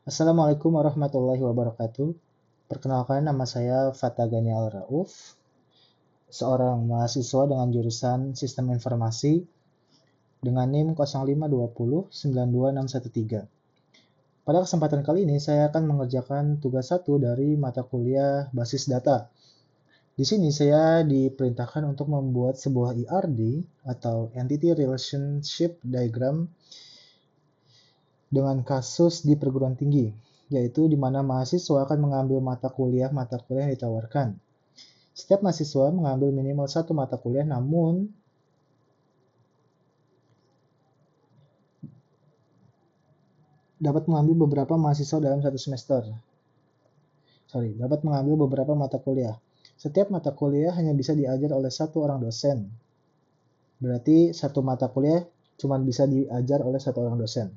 Assalamualaikum warahmatullahi wabarakatuh. Perkenalkan, nama saya Fata Ganial Rauf, seorang mahasiswa dengan jurusan Sistem Informasi dengan NIM 052092613. Pada kesempatan kali ini saya akan mengerjakan tugas 1 dari mata kuliah Basis Data. Di sini saya diperintahkan untuk membuat sebuah ERD atau Entity Relationship Diagram dengan kasus di perguruan tinggi, yaitu di mana mahasiswa akan mengambil mata kuliah yang ditawarkan. Setiap mahasiswa mengambil minimal satu mata kuliah, namun dapat mengambil beberapa mahasiswa dalam satu semester. Dapat mengambil beberapa mata kuliah. Setiap mata kuliah hanya bisa diajar oleh satu orang dosen. Berarti satu mata kuliah cuma bisa diajar oleh satu orang dosen.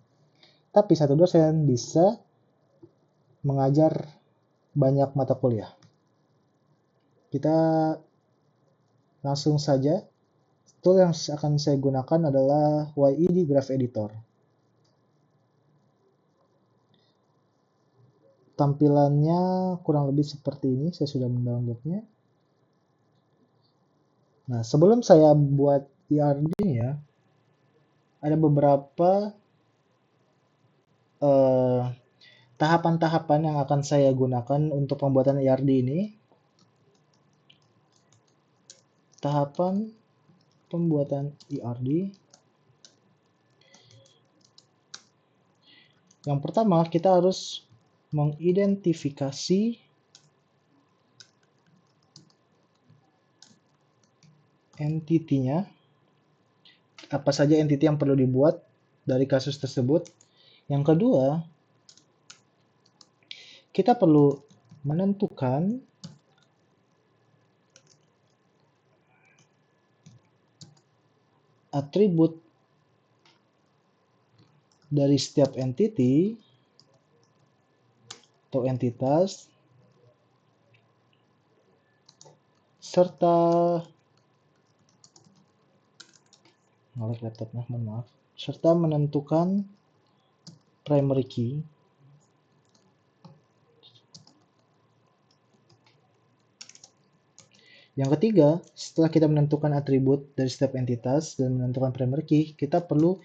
Tapi satu dosen bisa mengajar banyak mata kuliah. Kita langsung saja. Tool yang akan saya gunakan adalah YED Graph Editor. Tampilannya kurang lebih seperti ini, saya sudah mendownloadnya. Nah, sebelum saya buat ERD-nya, ada beberapa tahapan-tahapan yang akan saya gunakan untuk pembuatan ERD ini. Tahapan pembuatan ERD. Yang pertama, kita harus mengidentifikasi entity-nya. Apa saja entity yang perlu dibuat dari kasus tersebut. Yang kedua, kita perlu menentukan atribut dari setiap entity atau entitas, serta serta menentukan primary key. Yang ketiga, setelah kita menentukan atribut dari setiap entitas dan menentukan primary key, kita perlu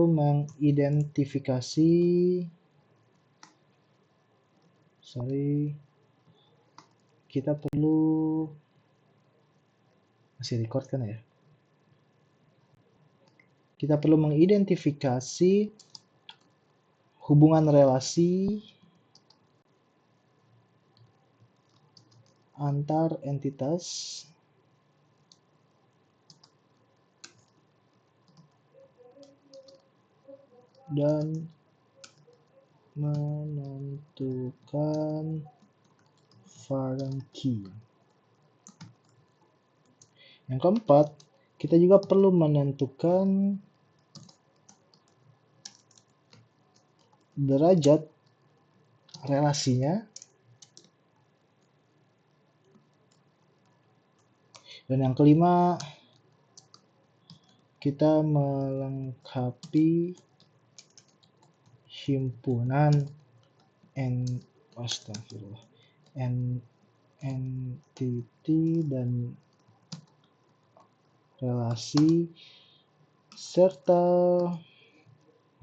mengidentifikasi Kita perlu mengidentifikasi hubungan relasi antar entitas dan menentukan foreign key. Yang keempat, kita juga perlu menentukan derajat relasinya. Dan yang kelima, kita melengkapi himpunan entity dan relasi serta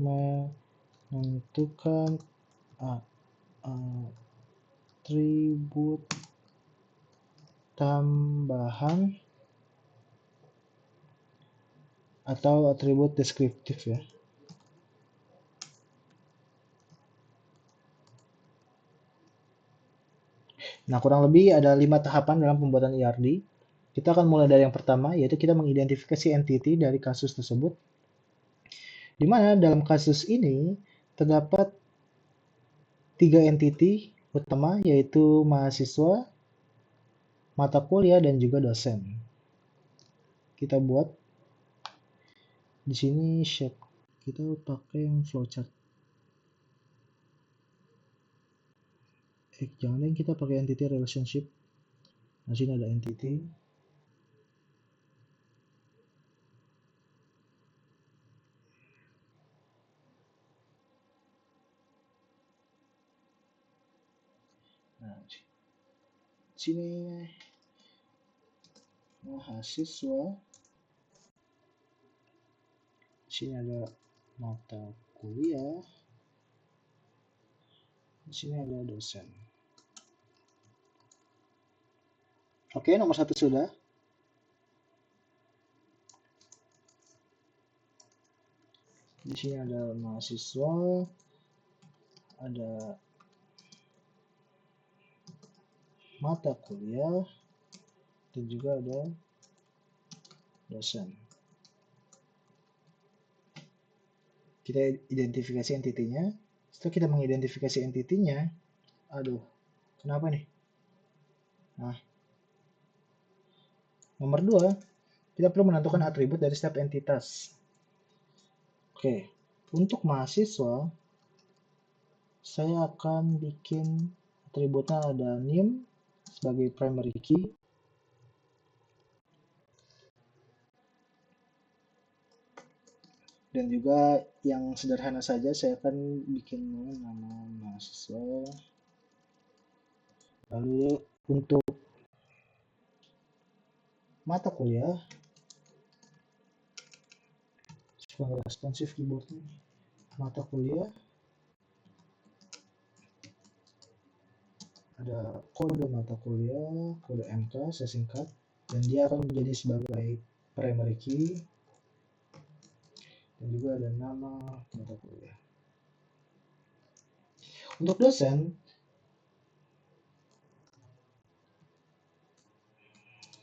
menentukan atribut tambahan atau atribut deskriptif ya. Nah, kurang lebih ada 5 tahapan dalam pembuatan ERD. Kita akan mulai dari yang pertama, yaitu kita mengidentifikasi entity dari kasus tersebut. Di mana dalam kasus ini terdapat 3 entity utama, yaitu mahasiswa, mata kuliah, dan juga dosen. Kita buat di sini shape. Kita pakai yang flowchart. Jangan kita pakai entity relationship. Nah, sini ada entity. Sini mahasiswa, sini ada mata kuliah, di sini ada dosen. Oke, nomor 1 sudah. Di sini ada mahasiswa, ada mata kuliah, dan juga ada dosen. Kita identifikasi entitinya. Setelah kita mengidentifikasi entitinya, aduh, kenapa nih? Nah, nomor 2, kita perlu menentukan atribut dari setiap entitas. Oke, untuk mahasiswa, saya akan bikin atributnya ada NIM sebagai primary key. Dan juga yang sederhana saja, saya akan bikin nama mahasiswa. Lalu untuk mata kuliah, suka responsif keyboardnya. Mata kuliah, ada kode mata kuliah, kode MK, saya singkat, dan dia akan menjadi sebagai primary key. Dan juga ada nama mata kuliah. Untuk dosen,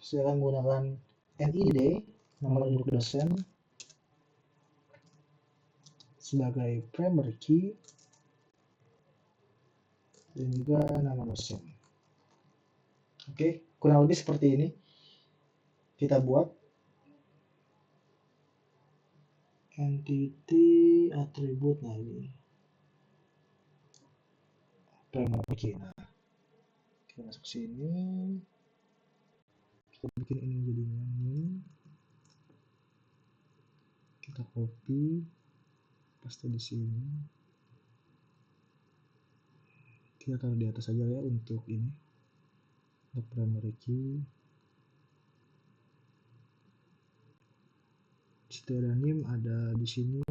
saya akan menggunakan NID, nomor induk dosen, sebagai primary key, dan juga nama dosen. Oke, kurang lebih seperti ini. Kita buat entity atribut. Nah, ini primary key. Nah, kita masuk sini, kita bikin ini jadi ini, kita copy, paste di sini, kita taruh di atas saja ya untuk ini, untuk primary key. Situ ada NIM, ada di sini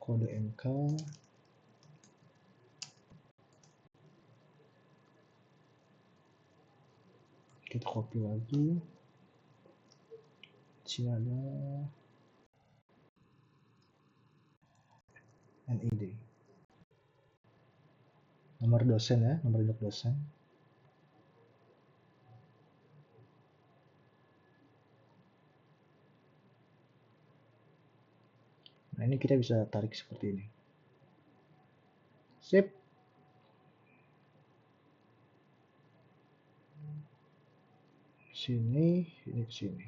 kode MK. Kita copy lagi. Di sini ada NID. Nomor dosen ya, nomor induk dosen. Nah, ini kita bisa tarik seperti ini. Sip. Sini, ini ke sini.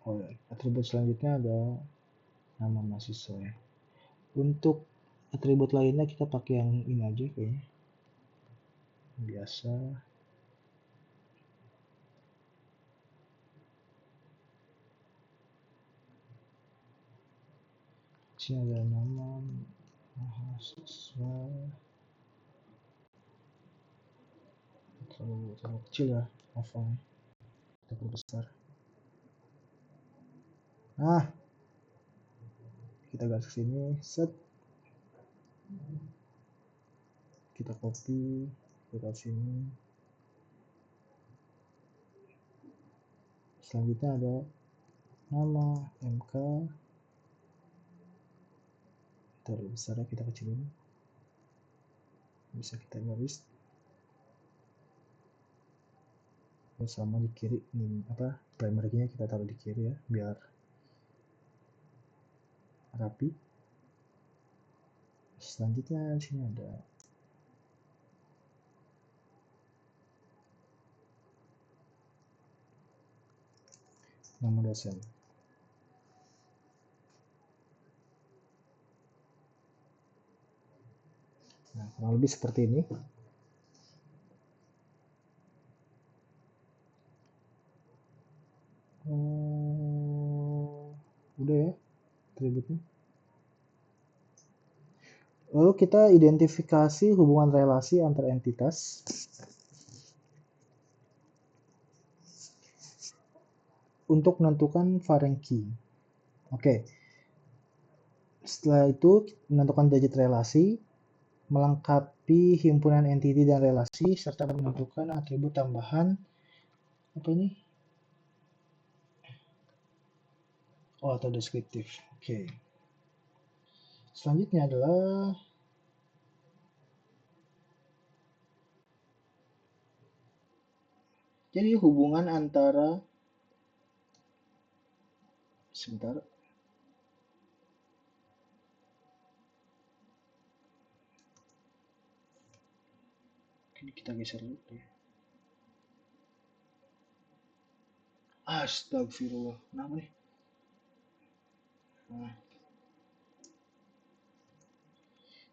Oh ya, atribut selanjutnya ada nama mahasiswa ya. Untuk atribut lainnya kita pakai yang ini aja kayaknya. Biasa. Sini ada nama mahasiswa. Terlalu kecil ya hafalannya. Kita perbesar. Nah, kita gas ke sini, set. Kita copy, kita sini. Selanjutnya ada nama MK. Taruh besar ya, kita kecilin. Bisa kita garis. Sama di kiri ini primary key-nya kita taruh di kiri ya, biar rapi. Selanjutnya di sini ada nama dosen. Nah, kurang lebih seperti ini. Udah ya atributnya. Lalu kita identifikasi hubungan relasi antar entitas untuk menentukan Ferenczi. Oke. Setelah itu menentukan derajat relasi, melengkapi himpunan entiti dan relasi, serta menentukan atribut tambahan. Apa ini? Oh, atau deskriptif. Oke. Selanjutnya adalah jadi hubungan antara sebentar. Ini kita geser dulu ya. Astagfirullah. Kenapa nih? Nah.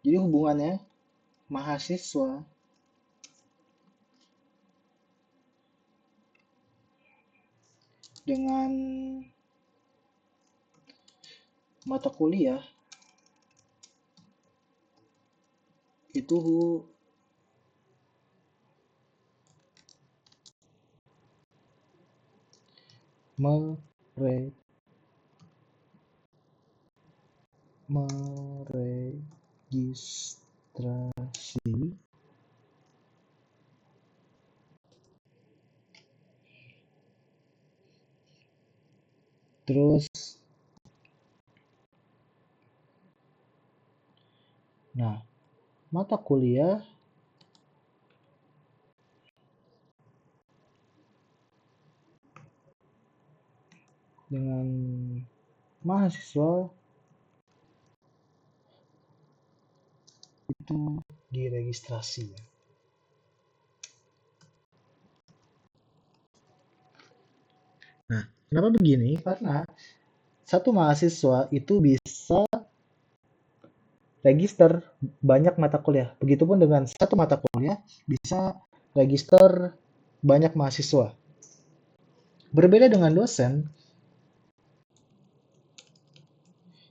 Jadi hubungannya mahasiswa dengan mata kuliah itu meregistrasi terus mata kuliah dengan mahasiswa itu diregistrasi. Nah, kenapa begini? Karena satu mahasiswa itu bisa register banyak mata kuliah. Begitupun dengan satu mata kuliah bisa register banyak mahasiswa. Berbeda dengan dosen,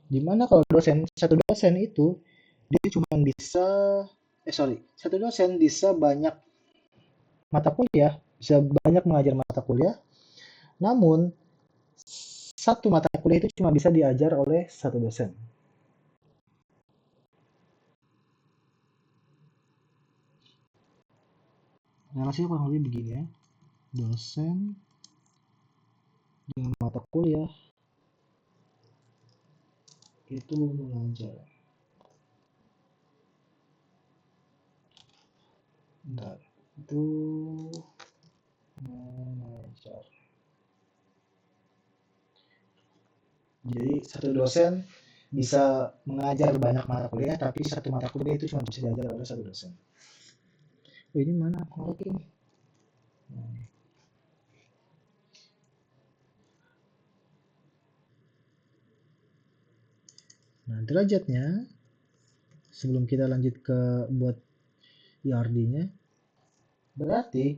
di mana kalau satu dosen itu dia cuma bisa satu dosen bisa banyak mata kuliah, bisa banyak mengajar mata kuliah, namun satu mata kuliah itu cuma bisa diajar oleh satu dosen. Relasinya kurang lebih begini ya. Dosen dengan mata kuliah itu mengajar. Bentar, itu mengajar. Jadi satu dosen bisa mengajar banyak mata kuliah, tapi satu mata kuliah itu cuma bisa diajar oleh satu dosen. Oh, ini mana korek ini? Nah, derajatnya sebelum kita lanjut ke buat IRD-nya, berarti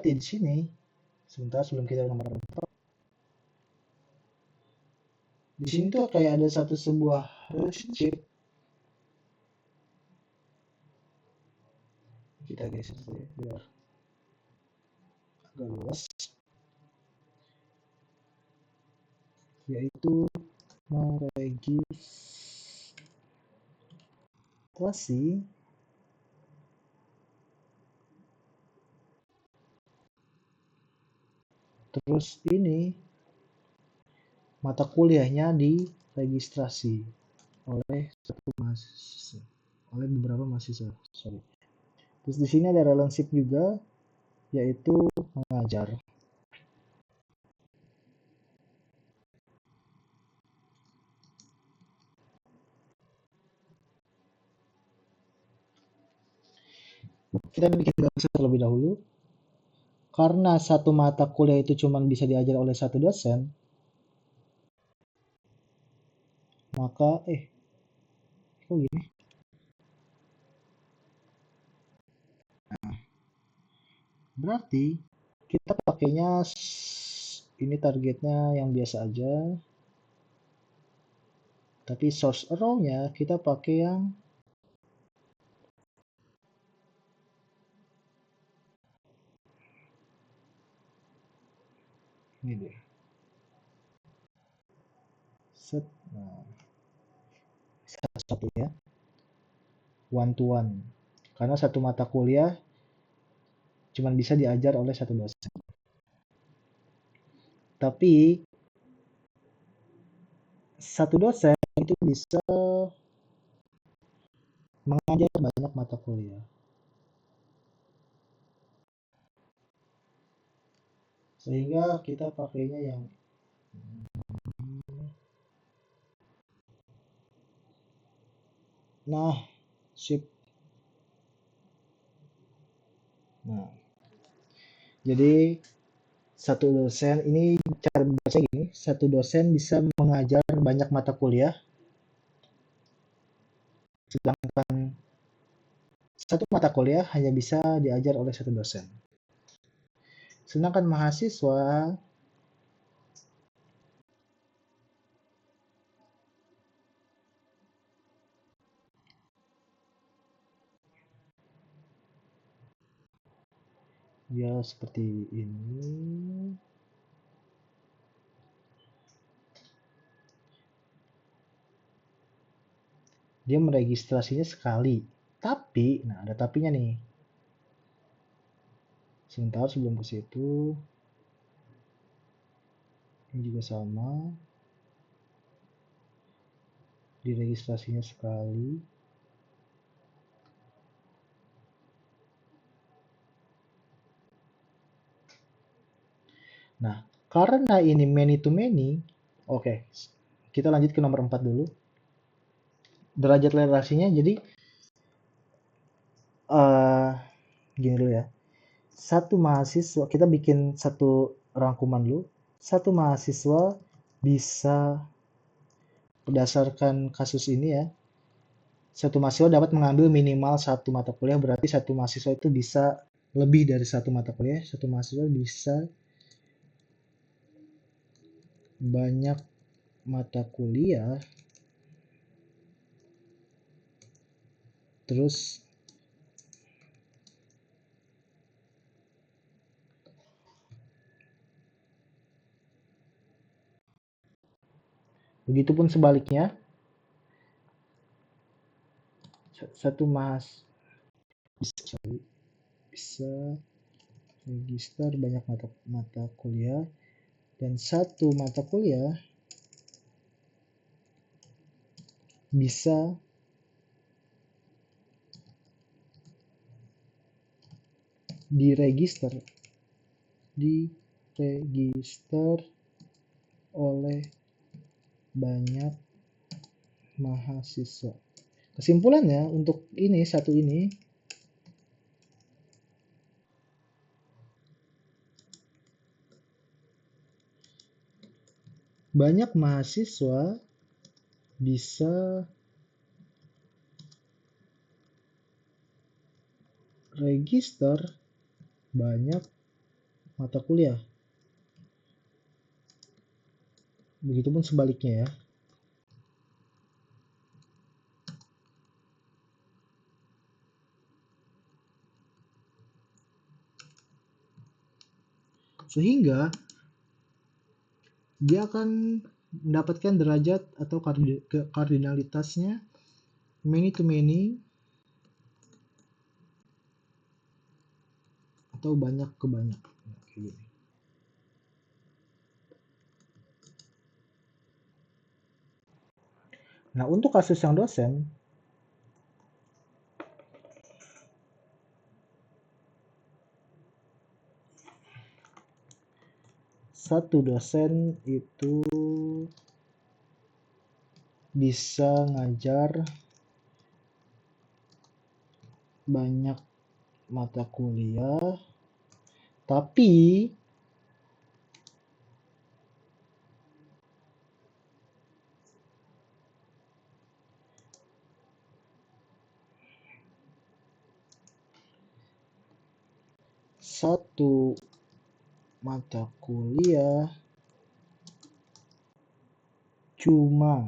di sini sebentar sebelum kita nomor 4, di sini tuh kayak ada sebuah relationship. Kita geser saja biar agak luas, yaitu meregistrasi terus ini mata kuliahnya diregistrasi oleh beberapa mahasiswa. Terus di sini ada relationship juga, yaitu mengajar. Kita bikin garis terlebih dahulu. Karena satu mata kuliah itu cuma bisa diajar oleh satu dosen, maka kok gini? Berarti kita pakainya ini targetnya yang biasa aja. Tapi source arrow-nya kita pakai yang ini deh. Set. Nah, satu-satunya one to one. Karena satu mata kuliah cuma bisa diajar oleh satu dosen. Tapi satu dosen itu bisa mengajar banyak mata kuliah. Sehingga kita pakainya yang nah, sip. Nah, jadi satu dosen ini cara baca gini, satu dosen bisa mengajar banyak mata kuliah, sedangkan satu mata kuliah hanya bisa diajar oleh satu dosen. Sedangkan mahasiswa ya seperti ini. Dia meregistrasinya sekali. Tapi, nah ada tapinya nih. Sebentar sebelum ke situ. Ini juga sama. Diregistrasinya sekali. Nah, karena ini many to many, oke, kita lanjut ke nomor 4 dulu. Derajat literasinya jadi gini dulu ya. Satu mahasiswa, kita bikin satu rangkuman dulu. Satu mahasiswa bisa berdasarkan kasus ini ya. Satu mahasiswa dapat mengambil minimal satu mata kuliah, berarti satu mahasiswa itu bisa lebih dari satu mata kuliah. Satu mahasiswa bisa banyak mata kuliah, terus begitupun sebaliknya, satu bisa register banyak mata kuliah, dan satu mata kuliah bisa diregister oleh banyak mahasiswa. Kesimpulannya untuk ini satu ini banyak mahasiswa bisa register banyak mata kuliah. Begitupun sebaliknya ya. Sehingga dia akan mendapatkan derajat atau kardinalitasnya many to many atau banyak ke banyak. Nah, untuk kasus yang dosen, satu dosen itu bisa ngajar banyak mata kuliah, tapi satu mata kuliah cuma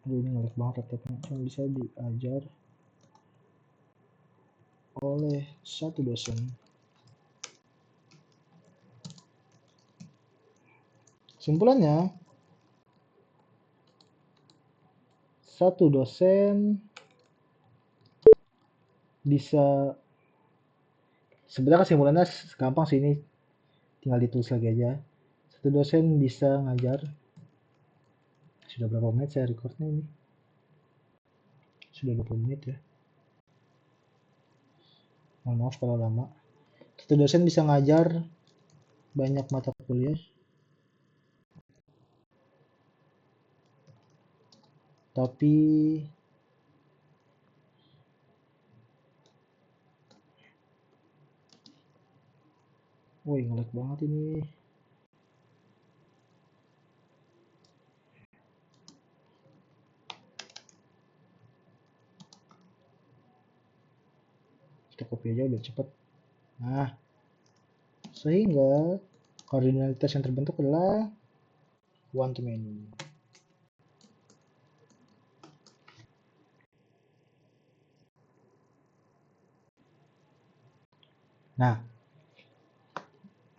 ini ngelag banget laptopnya, cuma bisa diajar oleh satu dosen. Simpulannya, satu dosen bisa, sebenarnya kesimpulannya gampang sih, ini tinggal ditulis lagi aja. Satu dosen bisa ngajar, sudah berapa menit saya recordnya ini? Sudah 20 menit ya. Mohon maaf kalau lama. Satu dosen bisa ngajar banyak mata kuliah, tapi woi ngelag banget ini. Kita copy aja biar cepet. Nah, sehingga kardinalitas yang terbentuk adalah one to many. Nah,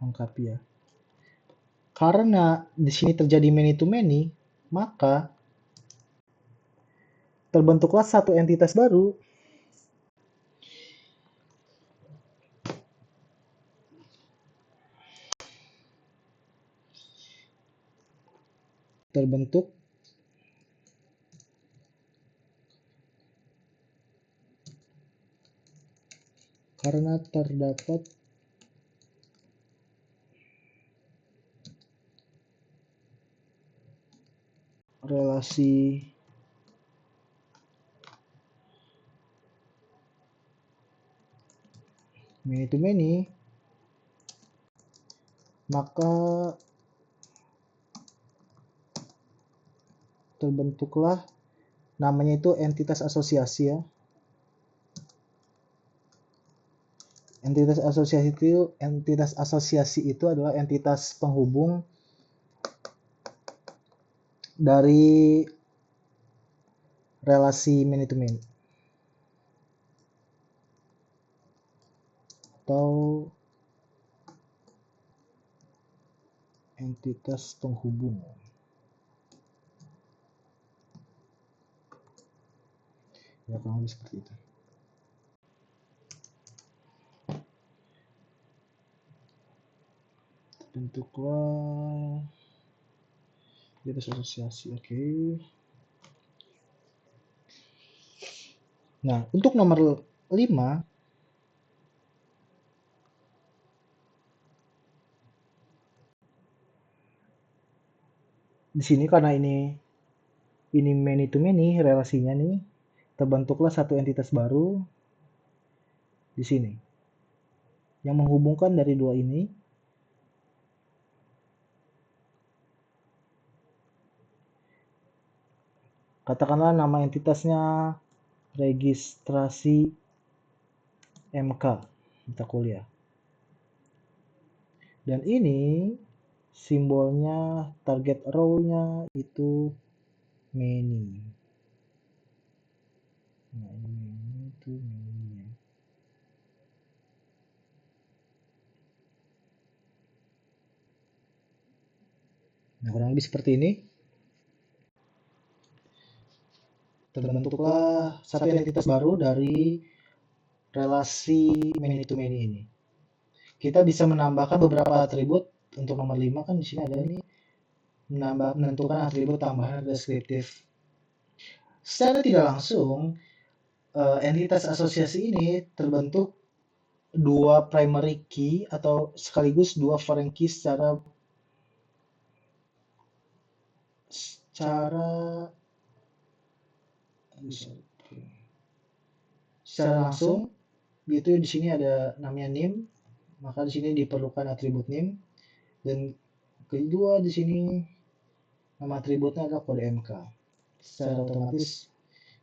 lengkapi ya. Karena di sini terjadi many to many, maka terbentuklah satu entitas baru. Terbentuk karena terdapat relasi many to many, maka terbentuklah, namanya itu entitas asosiasi ya. Entitas asosiasi itu adalah entitas penghubung dari relasi many to many atau entitas penghubung. Ya, kurang lebih seperti itu. Bentuklah entitas asosiasi, oke. Nah, untuk nomor 5, di sini karena ini many to many relasinya nih, terbentuklah satu entitas baru di sini yang menghubungkan dari dua ini. Katakanlah nama entitasnya registrasi MK, mata kuliah. Dan ini simbolnya target row-nya itu many. Nah, ini itu many ya. Nah, kurang lebih seperti ini. Terbentuklah satu entitas baru dari relasi many to many ini. Kita bisa menambahkan beberapa atribut. Untuk nomor 5 kan di sini ada nih, menentukan atribut tambahan deskriptif. Secara tidak langsung, entitas asosiasi ini terbentuk dua primary key atau sekaligus dua foreign key secara langsung. Gitu, di sini ada namanya name, maka di sini diperlukan atribut name, dan kedua di sini nama atributnya adalah kode MK. Secara otomatis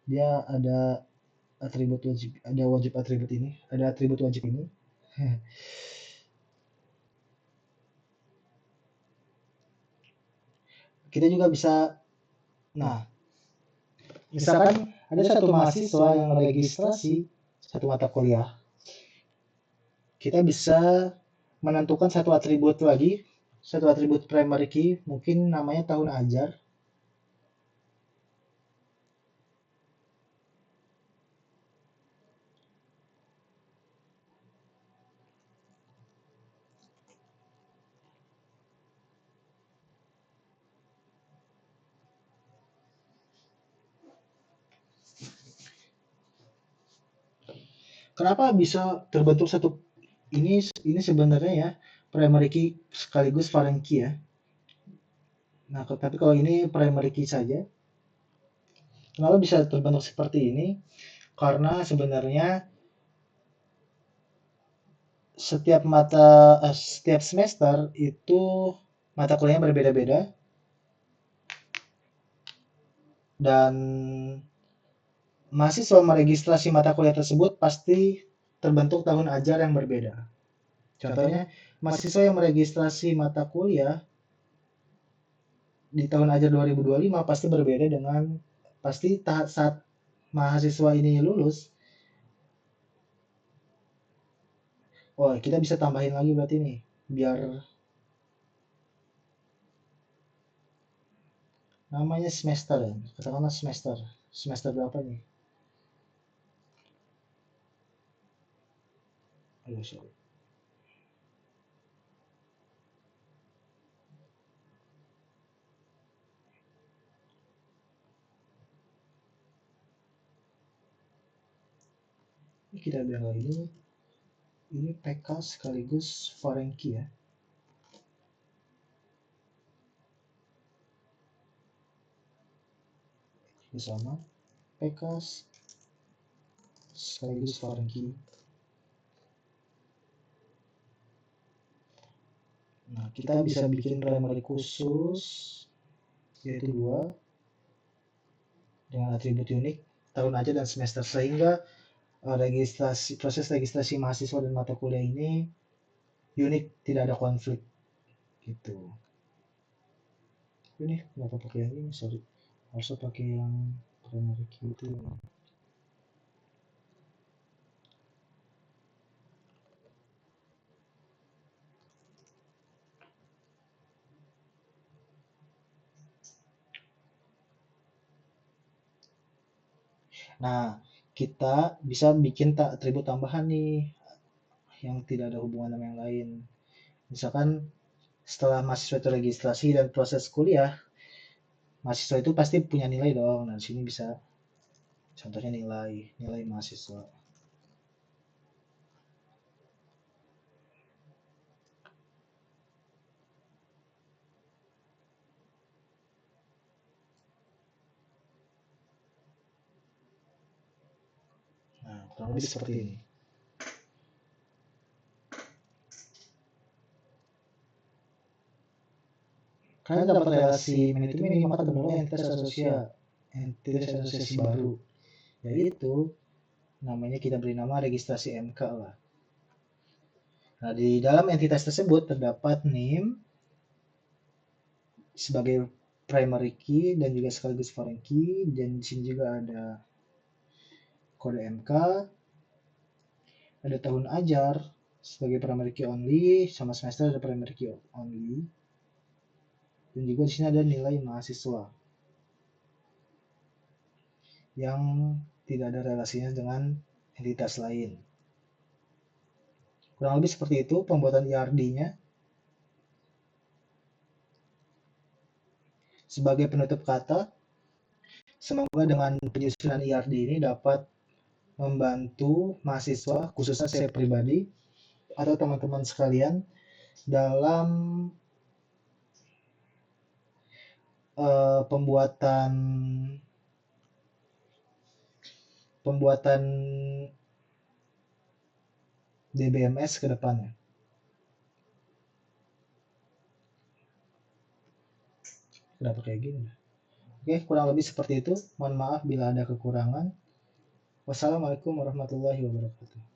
dia ada atribut wajib, ada atribut ini, ada atribut wajib ini. kita juga bisa, nah, misalkan ada satu mahasiswa yang registrasi satu mata kuliah, kita bisa menentukan satu atribut lagi, satu atribut primary key, mungkin namanya tahun ajar. Kenapa bisa terbentuk satu ini sebenarnya ya primary key sekaligus foreign key ya. Nah, tapi kalau ini primary key saja. Kenapa bisa terbentuk seperti ini? Karena sebenarnya setiap semester itu mata kuliahnya berbeda-beda, dan mahasiswa meregistrasi mata kuliah tersebut pasti terbentuk tahun ajar yang berbeda. Contohnya, mahasiswa yang meregistrasi mata kuliah di tahun ajar 2025 pasti berbeda dengan saat mahasiswa ini lulus. Oh, kita bisa tambahin lagi berarti nih, biar namanya semester ya, katakanlah semester berapa nih? Aduh, sorry. Ini kita bilang lagi, ini PK sekaligus foreign key ya. Bersama PK sekaligus foreign key. Nah, kita bisa bikin primary khusus, yaitu 2, dengan atribut unik, tahun ajar dan semester, sehingga proses registrasi mahasiswa dan mata kuliah ini unik, tidak ada konflik gitu. Ini kenapa pakai yang ini, sorry, harusnya pakai yang primary key itu. Nah, kita bisa bikin atribut tambahan nih yang tidak ada hubungan sama yang lain. Misalkan setelah mahasiswa itu registrasi dan proses kuliah, mahasiswa itu pasti punya nilai dong. Nah, di sini bisa contohnya nilai mahasiswa. Nah, kurang lebih seperti ini. Kalian dapat relasi manajemen, maka temulah entitas asosiasi baru, yaitu namanya kita beri nama registrasi MK lah. Nah, di dalam entitas tersebut terdapat name sebagai primary key dan juga sekaligus foreign key, dan di sini juga ada kode MK, ada tahun ajar sebagai primary key only, sama semester ada primary key only, dan juga di sini ada nilai mahasiswa yang tidak ada relasinya dengan entitas lain. Kurang lebih seperti itu pembuatan IRD-nya. Sebagai penutup kata, semoga dengan penyusunan IRD ini dapat membantu mahasiswa, khususnya saya pribadi, atau teman-teman sekalian dalam pembuatan DBMS ke depannya. Kenapa kayak gini? Oke, kurang lebih seperti itu. Mohon maaf bila ada kekurangan. Wassalamualaikum warahmatullahi wabarakatuh.